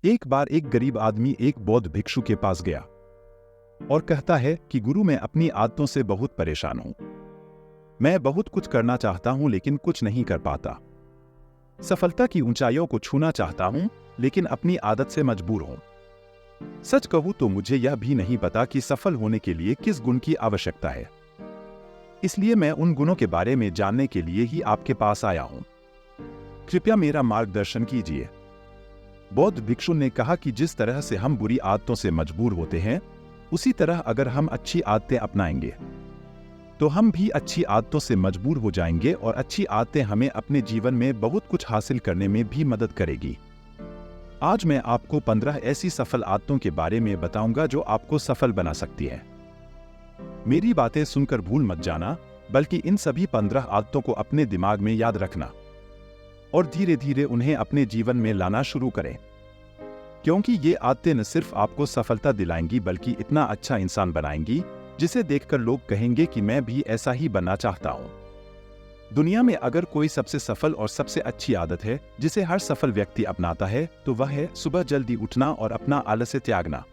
एक बार एक गरीब आदमी एक बौद्ध भिक्षु के पास गया और कहता है कि गुरु, मैं अपनी आदतों से बहुत परेशान हूं। मैं बहुत कुछ करना चाहता हूं लेकिन कुछ नहीं कर पाता। सफलता की ऊंचाइयों को छूना चाहता हूं लेकिन अपनी आदत से मजबूर हूं। सच कहूं तो मुझे यह भी नहीं पता कि सफल होने के लिए किस गुण की आवश्यकता है। इसलिए मैं उन गुणों के बारे में जानने के लिए ही आपके पास आया हूं। कृपया मेरा मार्गदर्शन कीजिए। बौद्ध भिक्षु ने कहा कि जिस तरह से हम बुरी आदतों से मजबूर होते हैं, उसी तरह अगर हम अच्छी आदतें अपनाएंगे तो हम भी अच्छी आदतों से मजबूर हो जाएंगे और अच्छी आदतें हमें अपने जीवन में बहुत कुछ हासिल करने में भी मदद करेगी। आज मैं आपको 15 ऐसी सफल आदतों के बारे में बताऊंगा जो आपको सफल बना सकती है। मेरी बातें सुनकर भूल मत जाना, बल्कि इन सभी 15 आदतों को अपने दिमाग में याद रखना और धीरे धीरे उन्हें अपने जीवन में लाना शुरू करें, क्योंकि ये आदतें न सिर्फ आपको सफलता दिलाएंगी बल्कि इतना अच्छा इंसान बनाएंगी जिसे देखकर लोग कहेंगे कि मैं भी ऐसा ही बनना चाहता हूं। दुनिया में अगर कोई सबसे सफल और सबसे अच्छी आदत है जिसे हर सफल व्यक्ति अपनाता है तो वह है सुबह जल्दी उठना और अपना आलस्य त्यागना।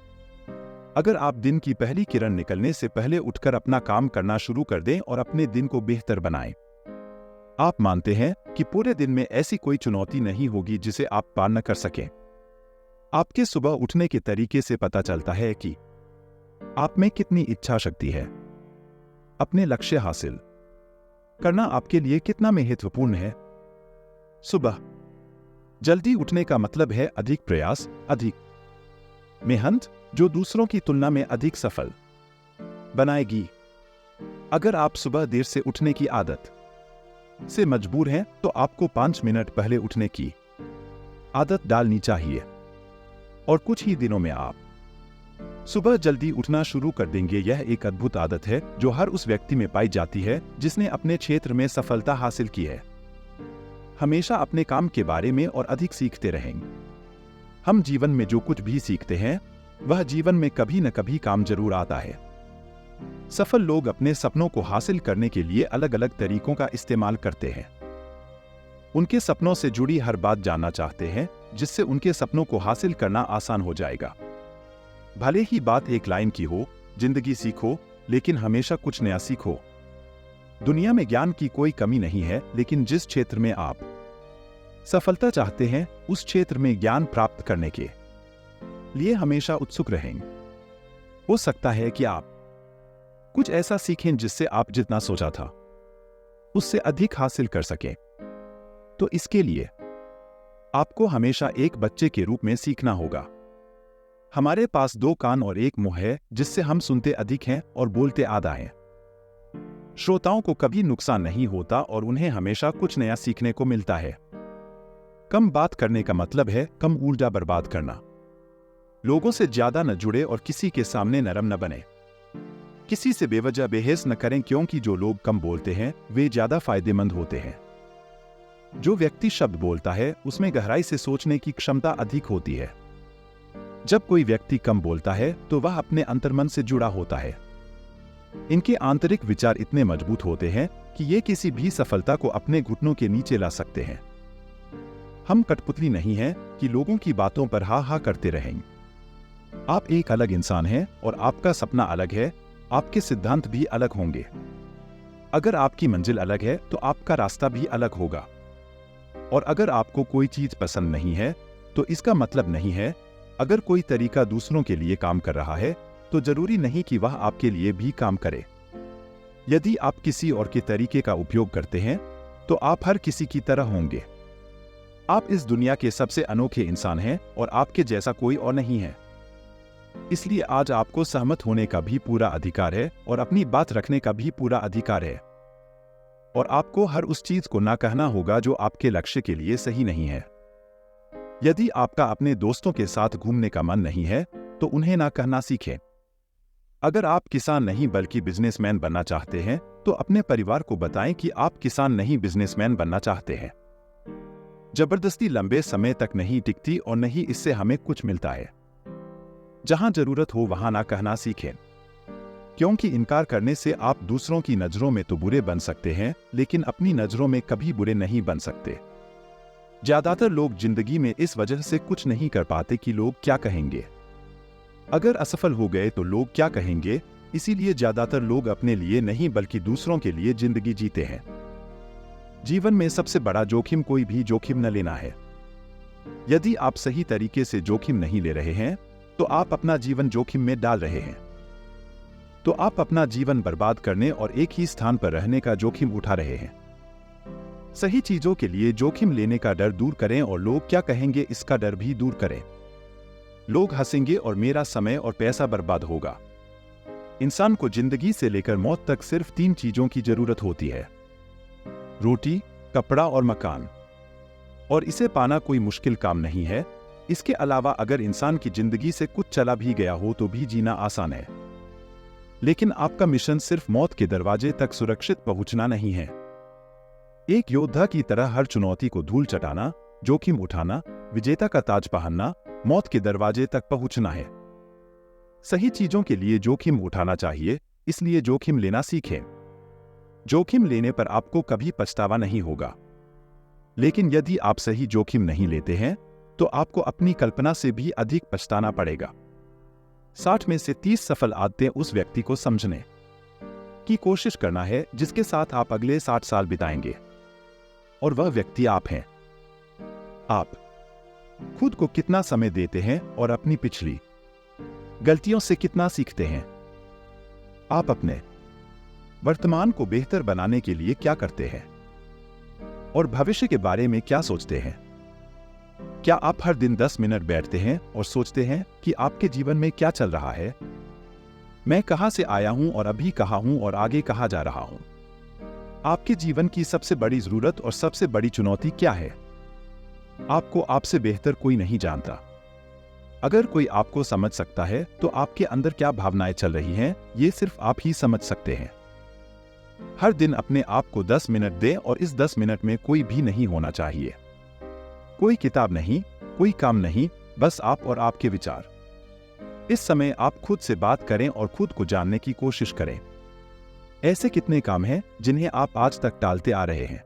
अगर आप दिन की पहली किरण निकलने से पहले उठकर अपना काम करना शुरू कर दें और अपने दिन को बेहतर बनाएं, आप मानते हैं कि पूरे दिन में ऐसी कोई चुनौती नहीं होगी जिसे आप पार न कर सकें। आपके सुबह उठने के तरीके से पता चलता है कि आप में कितनी इच्छा शक्ति है। अपने लक्ष्य हासिल करना आपके लिए कितना महत्वपूर्ण है। सुबह जल्दी उठने का मतलब है अधिक प्रयास, अधिक मेहनत, जो दूसरों की तुलना में अधिक सफल बनाएगी। अगर आप सुबह देर से उठने की आदत से मजबूर हैं तो आपको 5 मिनट पहले उठने की आदत डालनी चाहिए और कुछ ही दिनों में आप सुबह जल्दी उठना शुरू कर देंगे। यह एक अद्भुत आदत है जो हर उस व्यक्ति में पाई जाती है जिसने अपने क्षेत्र में सफलता हासिल की है। हमेशा अपने काम के बारे में और अधिक सीखते रहेंगे। हम जीवन में जो कुछ भी सीखते हैं वह जीवन में कभी न कभी काम जरूर आता है। सफल लोग अपने सपनों को हासिल करने के लिए अलग अलग तरीकों का इस्तेमाल करते हैं। उनके सपनों से जुड़ी हर बात जानना चाहते हैं जिससे उनके सपनों को हासिल करना आसान हो जाएगा। भले ही बात एक लाइन की हो, जिंदगी सीखो लेकिन हमेशा कुछ नया सीखो। दुनिया में ज्ञान की कोई कमी नहीं है, लेकिन जिस क्षेत्र में आप सफलता चाहते हैं उस क्षेत्र में ज्ञान प्राप्त करने के लिए हमेशा उत्सुक रहेंगे। हो सकता है कि आप कुछ ऐसा सीखें जिससे आप जितना सोचा था उससे अधिक हासिल कर सकें। तो इसके लिए आपको हमेशा एक बच्चे के रूप में सीखना होगा। हमारे पास 2 कान और 1 मुंह है जिससे हम सुनते अधिक हैं और बोलते आधा हैं। श्रोताओं को कभी नुकसान नहीं होता और उन्हें हमेशा कुछ नया सीखने को मिलता है। कम बात करने का मतलब है कम ऊर्जा बर्बाद करना। लोगों से ज्यादा न जुड़े और किसी के सामने नरम न बने। किसी से बेवजह बहस न करें, क्योंकि जो लोग कम बोलते हैं वे ज्यादा फायदेमंद होते हैं। जो व्यक्ति शब्द बोलता है उसमें गहराई से सोचने की क्षमता अधिक होती है। जब कोई व्यक्ति कम बोलता है तो वह अपने अंतर्मन से जुड़ा होता है। इनके आंतरिक विचार इतने मजबूत होते हैं कि ये किसी भी सफलता को अपने घुटनों के नीचे ला सकते हैं। हम कठपुतली नहीं हैं कि लोगों की बातों पर हा हा करते रहेंगे। आप एक अलग इंसान हैं और आपका सपना अलग है। आपके सिद्धांत भी अलग होंगे। अगर आपकी मंजिल अलग है तो आपका रास्ता भी अलग होगा। और अगर आपको कोई चीज पसंद नहीं है तो इसका मतलब नहीं है अगर कोई तरीका दूसरों के लिए काम कर रहा है तो जरूरी नहीं कि वह आपके लिए भी काम करे। यदि आप किसी और के तरीके का उपयोग करते हैं तो आप हर किसी की तरह होंगे। आप इस दुनिया के सबसे अनोखे इंसान हैं और आपके जैसा कोई और नहीं है। इसलिए आज आपको सहमत होने का भी पूरा अधिकार है और अपनी बात रखने का भी पूरा अधिकार है। और आपको हर उस चीज को ना कहना होगा जो आपके लक्ष्य के लिए सही नहीं है। यदि आपका अपने दोस्तों के साथ घूमने का मन नहीं है तो उन्हें ना कहना सीखें। अगर आप किसान नहीं बल्कि बिजनेसमैन बनना चाहते हैं तो अपने परिवार को बताएं कि आप किसान नहीं बिजनेसमैन बनना चाहते हैं। जबरदस्ती लंबे समय तक नहीं टिकती और नहीं इससे हमें कुछ मिलता है। जहां जरूरत हो वहां ना कहना सीखें, क्योंकि इनकार करने से आप दूसरों की नजरों में तो बुरे बन सकते हैं लेकिन अपनी नजरों में कभी बुरे नहीं बन सकते। ज्यादातर लोग जिंदगी में इस वजह से कुछ नहीं कर पाते कि लोग क्या कहेंगे। अगर असफल हो गए तो लोग क्या कहेंगे, इसीलिए ज्यादातर लोग अपने लिए नहीं बल्कि दूसरों के लिए जिंदगी जीते हैं। जीवन में सबसे बड़ा जोखिम कोई भी जोखिम न लेना है। यदि आप सही तरीके से जोखिम नहीं ले रहे हैं तो आप अपना जीवन जोखिम में डाल रहे हैं। तो आप अपना जीवन बर्बाद करने और एक ही स्थान पर रहने का जोखिम उठा रहे हैं। सही चीजों के लिए जोखिम लेने का डर दूर करें और लोग क्या कहेंगे इसका डर भी दूर करें। लोग हंसेंगे और मेरा समय और पैसा बर्बाद होगा। इंसान को जिंदगी से लेकर मौत तक सिर्फ 3 चीजों की जरूरत होती है: रोटी, कपड़ा और मकान। और इसे पाना कोई मुश्किल काम नहीं है। इसके अलावा अगर इंसान की जिंदगी से कुछ चला भी गया हो तो भी जीना आसान है। लेकिन आपका मिशन सिर्फ मौत के दरवाजे तक सुरक्षित पहुंचना नहीं है। एक योद्धा की तरह हर चुनौती को धूल चटाना, जोखिम उठाना, विजेता का ताज पहनना, मौत के दरवाजे तक पहुंचना है। सही चीजों के लिए जोखिम उठाना चाहिए, इसलिए जोखिम लेना सीखें। जोखिम लेने पर आपको कभी पछतावा नहीं होगा। लेकिन यदि आप सही जोखिम नहीं लेते हैं तो आपको अपनी कल्पना से भी अधिक पछताना पड़ेगा। 60 में से 30 सफल आदतें उस व्यक्ति को समझने की कोशिश करना है जिसके साथ आप अगले 60 साल बिताएंगे, और वह व्यक्ति आप हैं। आप खुद को कितना समय देते हैं और अपनी पिछली गलतियों से कितना सीखते हैं। आप अपने वर्तमान को बेहतर बनाने के लिए क्या करते हैं और भविष्य के बारे में क्या सोचते हैं। क्या आप हर दिन 10 मिनट बैठते हैं और सोचते हैं कि आपके जीवन में क्या चल रहा है, मैं कहां से आया हूं और अभी कहां हूं और आगे कहां जा रहा हूं। आपके जीवन की सबसे बड़ी जरूरत और सबसे बड़ी चुनौती क्या है। आपको आपसे बेहतर कोई नहीं जानता। अगर कोई आपको समझ सकता है तो आपके अंदर क्या भावनाएं चल रही हैं, ये सिर्फ आप ही समझ सकते हैं। हर दिन अपने आप को 10 मिनट दें और इस 10 मिनट में कोई भी नहीं होना चाहिए। कोई किताब नहीं, कोई काम नहीं, बस आप और आपके विचार। इस समय आप खुद से बात करें और खुद को जानने की कोशिश करें। ऐसे कितने काम हैं जिन्हें आप आज तक टालते आ रहे हैं।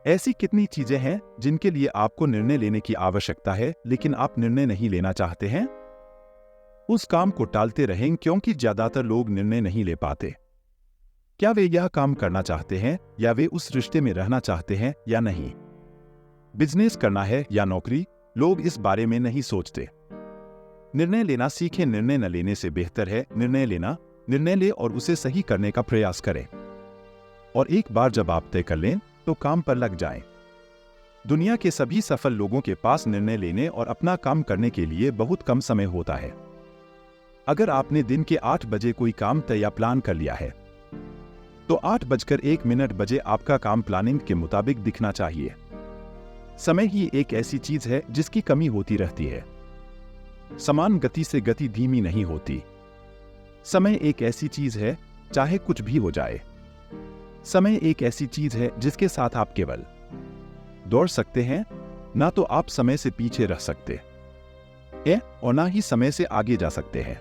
ऐसी कितनी चीजें हैं जिनके लिए आपको निर्णय लेने की आवश्यकता है लेकिन आप निर्णय नहीं लेना चाहते हैं। उस काम को टालते रहें क्योंकि ज्यादातर लोग निर्णय नहीं ले पाते। क्या वे यह काम करना चाहते हैं या वे उस रिश्ते में रहना चाहते हैं या नहीं। बिजनेस करना है या नौकरी, लोग इस बारे में नहीं सोचते। निर्णय लेना सीखें। निर्णय न लेने से बेहतर है निर्णय लेना। निर्णय ले और उसे सही करने का प्रयास करें। और एक बार जब आप तय कर लें तो काम पर लग जाएं। दुनिया के सभी सफल लोगों के पास निर्णय लेने और अपना काम करने के लिए बहुत कम समय होता है। अगर आपने दिन के 8 बजे कोई काम तय या प्लान कर लिया है तो 8:01 बजे आपका काम प्लानिंग के मुताबिक दिखना चाहिए। समय ही एक ऐसी चीज है जिसकी कमी होती रहती है। समान गति से गति धीमी नहीं होती। समय एक ऐसी चीज है, चाहे कुछ भी हो जाए। समय एक ऐसी चीज है जिसके साथ आप केवल दौड़ सकते हैं, ना तो आप समय से पीछे रह सकते हैं और ना ही समय से आगे जा सकते हैं।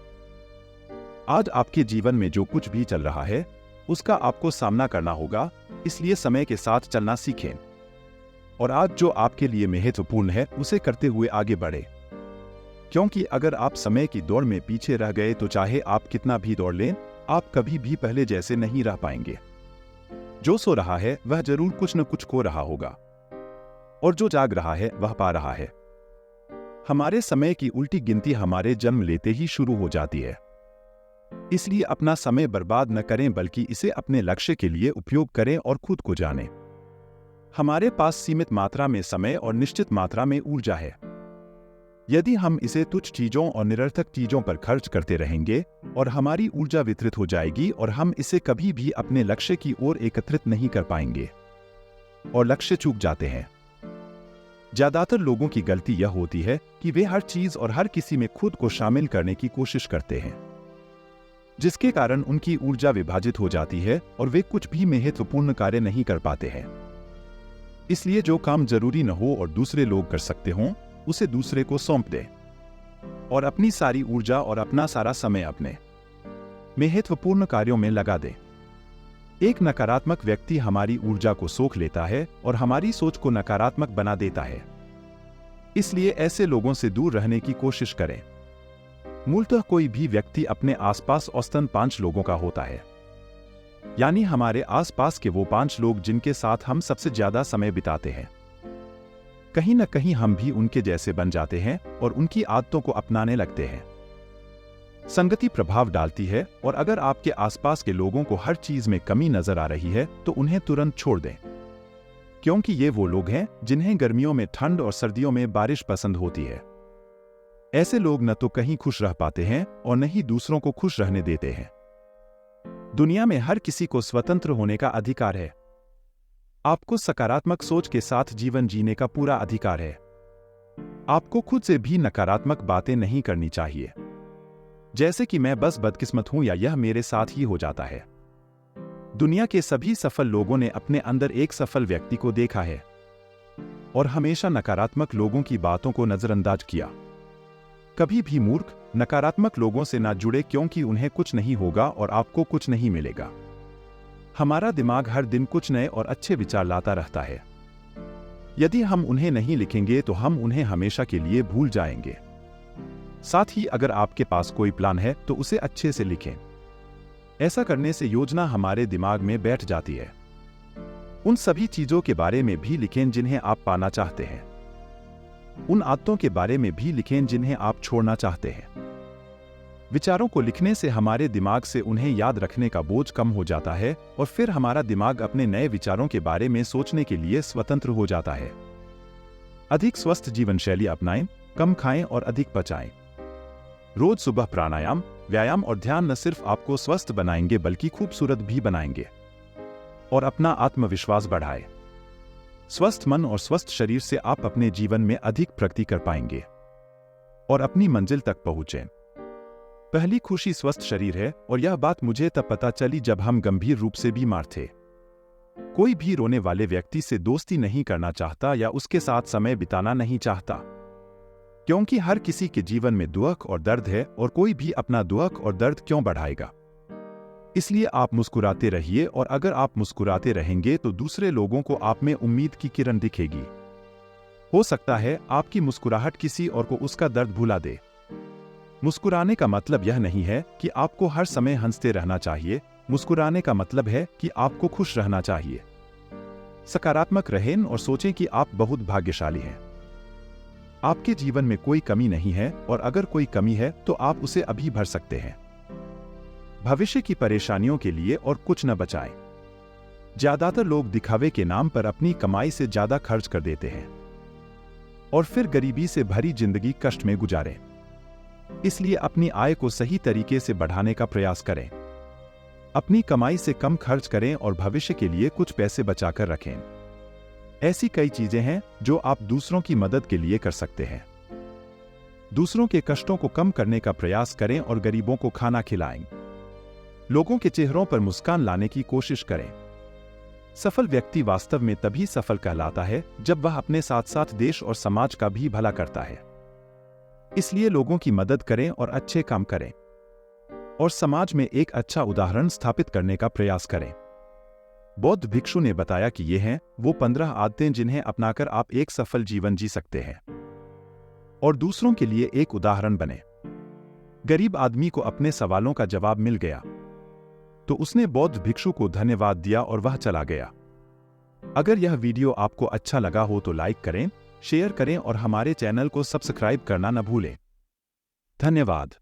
आज आपके जीवन में जो कुछ भी चल रहा है उसका आपको सामना करना होगा, इसलिए समय के साथ चलना सीखें और आज जो आपके लिए महत्वपूर्ण है उसे करते हुए आगे बढ़े। क्योंकि अगर आप समय की दौड़ में पीछे रह गए तो चाहे आप कितना भी दौड़ लें, आप कभी भी पहले जैसे नहीं रह पाएंगे। जो सो रहा है वह जरूर कुछ न कुछ खो रहा होगा और जो जाग रहा है वह पा रहा है। हमारे समय की उल्टी गिनती हमारे जन्म लेते ही शुरू हो जाती है। इसलिए अपना समय बर्बाद न करें बल्कि इसे अपने लक्ष्य के लिए उपयोग करें और खुद को जानें। हमारे पास सीमित मात्रा में समय और निश्चित मात्रा में ऊर्जा है। यदि हम इसे तुच्छ चीजों और निरर्थक चीजों पर खर्च करते रहेंगे और हमारी ऊर्जा वितरित हो जाएगी और हम इसे कभी भी अपने लक्ष्य की ओर एकत्रित नहीं कर पाएंगे और लक्ष्य चूक जाते हैं। ज्यादातर लोगों की गलती यह होती है कि वे हर चीज और हर किसी में खुद को शामिल करने की कोशिश करते हैं, जिसके कारण उनकी ऊर्जा विभाजित हो जाती है और वे कुछ भी महत्वपूर्ण कार्य नहीं कर पाते हैं। इसलिए जो काम जरूरी न हो और दूसरे लोग कर सकते हों, उसे दूसरे को सौंप दें और अपनी सारी ऊर्जा और अपना सारा समय अपने महत्वपूर्ण कार्यों में लगा दें। एक नकारात्मक व्यक्ति हमारी ऊर्जा को सोख लेता है और हमारी सोच को नकारात्मक बना देता है। इसलिए ऐसे लोगों से दूर रहने की कोशिश करें। मूलतः कोई भी व्यक्ति अपने आसपास औसतन 5 लोगों का होता है, यानी हमारे आसपास के वो 5 लोग जिनके साथ हम सबसे ज्यादा समय बिताते हैं। कहीं न कहीं हम भी उनके जैसे बन जाते हैं और उनकी आदतों को अपनाने लगते हैं। संगति प्रभाव डालती है, और अगर आपके आसपास के लोगों को हर चीज में कमी नजर आ रही है तो उन्हें तुरंत छोड़ दें, क्योंकि ये वो लोग हैं जिन्हें गर्मियों में ठंड और सर्दियों में बारिश पसंद होती है। ऐसे लोग न तो कहीं खुश रह पाते हैं और न ही दूसरों को खुश रहने देते हैं। दुनिया में हर किसी को स्वतंत्र होने का अधिकार है। आपको सकारात्मक सोच के साथ जीवन जीने का पूरा अधिकार है। आपको खुद से भी नकारात्मक बातें नहीं करनी चाहिए, जैसे कि मैं बस बदकिस्मत हूं या यह मेरे साथ ही हो जाता है। दुनिया के सभी सफल लोगों ने अपने अंदर एक सफल व्यक्ति को देखा है और हमेशा नकारात्मक लोगों की बातों को नजरअंदाज किया। कभी भी मूर्ख नकारात्मक लोगों से ना जुड़े, क्योंकि उन्हें कुछ नहीं होगा और आपको कुछ नहीं मिलेगा। हमारा दिमाग हर दिन कुछ नए और अच्छे विचार लाता रहता है। यदि हम उन्हें नहीं लिखेंगे तो हम उन्हें हमेशा के लिए भूल जाएंगे। साथ ही अगर आपके पास कोई प्लान है तो उसे अच्छे से लिखें। ऐसा करने से योजना हमारे दिमाग में बैठ जाती है। उन सभी चीजों के बारे में भी लिखें जिन्हें आप पाना चाहते हैं। उन आदतों के बारे में भी लिखें जिन्हें आप छोड़ना चाहते हैं। विचारों को लिखने से हमारे दिमाग से उन्हें याद रखने का बोझ कम हो जाता है और फिर हमारा दिमाग अपने नए विचारों के बारे में सोचने के लिए स्वतंत्र हो जाता है। अधिक स्वस्थ जीवन शैली अपनाएं, कम खाएं और अधिक पचाएं। रोज सुबह प्राणायाम, व्यायाम और ध्यान न सिर्फ आपको स्वस्थ बनाएंगे बल्कि खूबसूरत भी बनाएंगे। और अपना आत्मविश्वास बढ़ाएं। स्वस्थ मन और स्वस्थ शरीर से आप अपने जीवन में अधिक प्रगति कर पाएंगे और अपनी मंजिल तक पहुंचें। पहली खुशी स्वस्थ शरीर है, और यह बात मुझे तब पता चली जब हम गंभीर रूप से बीमार थे। कोई भी रोने वाले व्यक्ति से दोस्ती नहीं करना चाहता या उसके साथ समय बिताना नहीं चाहता, क्योंकि हर किसी के जीवन में दुख और दर्द है और कोई भी अपना दुख और दर्द क्यों बढ़ाएगा। इसलिए आप मुस्कुराते रहिए, और अगर आप मुस्कुराते रहेंगे तो दूसरे लोगों को आप में उम्मीद की किरण दिखेगी। हो सकता है आपकी मुस्कुराहट किसी और को उसका दर्द भुला दे। मुस्कुराने का मतलब यह नहीं है कि आपको हर समय हंसते रहना चाहिए। मुस्कुराने का मतलब है कि आपको खुश रहना चाहिए। सकारात्मक रहें और सोचें कि आप बहुत भाग्यशाली हैं। आपके जीवन में कोई कमी नहीं है, और अगर कोई कमी है तो आप उसे अभी भर सकते हैं। भविष्य की परेशानियों के लिए और कुछ न बचाएं। ज्यादातर लोग दिखावे के नाम पर अपनी कमाई से ज्यादा खर्च कर देते हैं और फिर गरीबी से भरी जिंदगी कष्ट में गुजारें। इसलिए अपनी आय को सही तरीके से बढ़ाने का प्रयास करें। अपनी कमाई से कम खर्च करें और भविष्य के लिए कुछ पैसे बचाकर रखें। ऐसी कई चीजें हैं जो आप दूसरों की मदद के लिए कर सकते हैं। दूसरों के कष्टों को कम करने का प्रयास करें और गरीबों को खाना खिलाएं। लोगों के चेहरों पर मुस्कान लाने की कोशिश करें। सफल व्यक्ति वास्तव में तभी सफल कहलाता है जब वह अपने साथ साथ देश और समाज का भी भला करता है। इसलिए लोगों की मदद करें और अच्छे काम करें और समाज में एक अच्छा उदाहरण स्थापित करने का प्रयास करें। बौद्ध भिक्षु ने बताया कि ये हैं वो 15 आदतें जिन्हें अपनाकर आप एक सफल जीवन जी सकते हैं और दूसरों के लिए एक उदाहरण बने। गरीब आदमी को अपने सवालों का जवाब मिल गया तो उसने बौद्ध भिक्षु को धन्यवाद दिया और वह चला गया। अगर यह वीडियो आपको अच्छा लगा हो तो लाइक करें, शेयर करें और हमारे चैनल को सब्सक्राइब करना न भूलें। धन्यवाद।